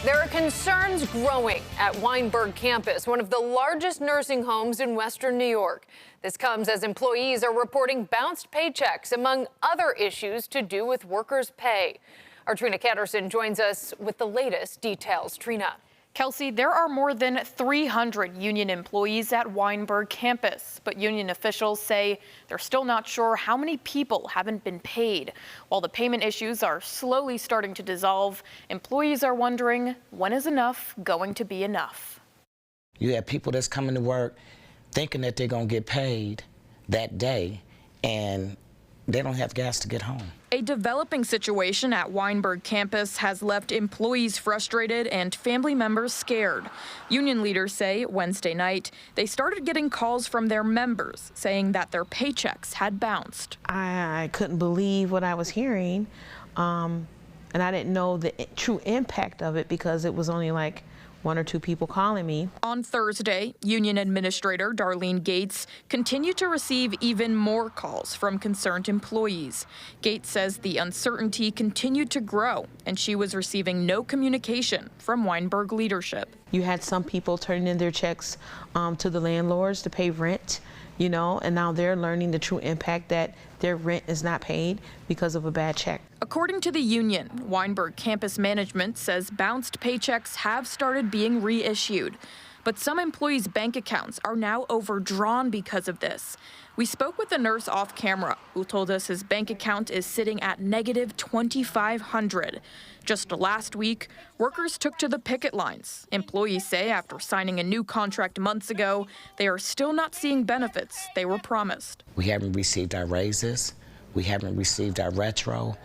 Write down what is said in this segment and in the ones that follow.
There are concerns growing at Weinberg Campus, one of the largest nursing homes in Western New York. This comes as employees are reporting bounced paychecks, among other issues to do with workers' pay. Our Trina Ketterson joins us with the latest details. Trina. Kelsey, there are more than 300 union employees at Weinberg Campus, but union officials say they're still not sure how many people haven't been paid. While the payment issues are slowly starting to dissolve, employees are wondering, when is enough going to be enough? You have people that's coming to work thinking that they're going to get paid that day, and they don't have gas to get home. A developing situation at Weinberg Campus has left employees frustrated and family members scared. Union leaders say Wednesday night they started getting calls from their members saying that their paychecks had bounced. I couldn't believe what I was hearing, and I didn't know the true impact of it because it was only like one or two people calling me. On Thursday, Union Administrator Darlene Gates continued to receive even more calls from concerned employees. Gates says the uncertainty continued to grow, and she was receiving no communication from Weinberg leadership. You had some people turning in their checks to the landlords to pay rent, and now they're learning the true impact that their rent is not paid because of a bad check. According to the union, Weinberg Campus management says bounced paychecks have started being reissued, but some employees' bank accounts are now overdrawn because of this. We spoke with a nurse off camera who told us his bank account is sitting at negative $2,500. Just last week, workers took to the picket lines. Employees say after signing a new contract months ago, they are still not seeing benefits they were promised. We haven't received our raises, we haven't received our retro,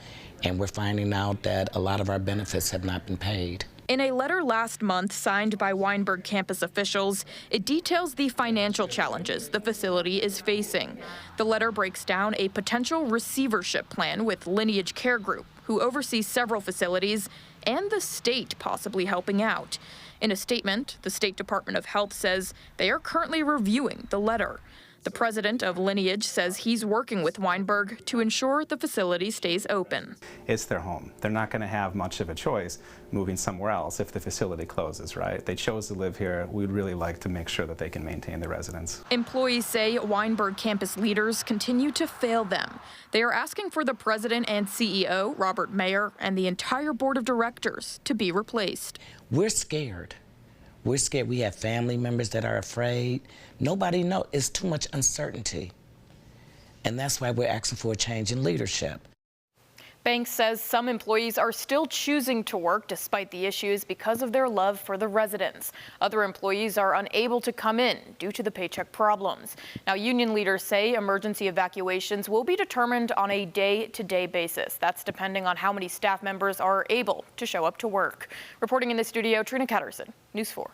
and we're finding out that a lot of our benefits have not been paid. In a letter last month signed by Weinberg Campus officials, it details the financial challenges the facility is facing. The letter breaks down a potential receivership plan with Lineage Care Group, who oversees several facilities, and the state possibly helping out. In a statement, the State Department of Health says they are currently reviewing the letter. The president of Lineage says he's working with Weinberg to ensure the facility stays open. It's their home. They're not going to have much of a choice moving somewhere else if the facility closes, right? They chose to live here. We'd really like to make sure that they can maintain their residence. Employees say Weinberg Campus leaders continue to fail them. They are asking for the president and CEO, Robert Mayer, and the entire board of directors to be replaced. We're scared. We're scared. We have family members that are afraid. Nobody knows. It's too much uncertainty. And that's why we're asking for a change in leadership. Banks says some employees are still choosing to work despite the issues because of their love for the residents. Other employees are unable to come in due to the paycheck problems. Now, union leaders say emergency evacuations will be determined on a day-to-day basis. That's depending on how many staff members are able to show up to work. Reporting in the studio, Trina Ketterson, News 4.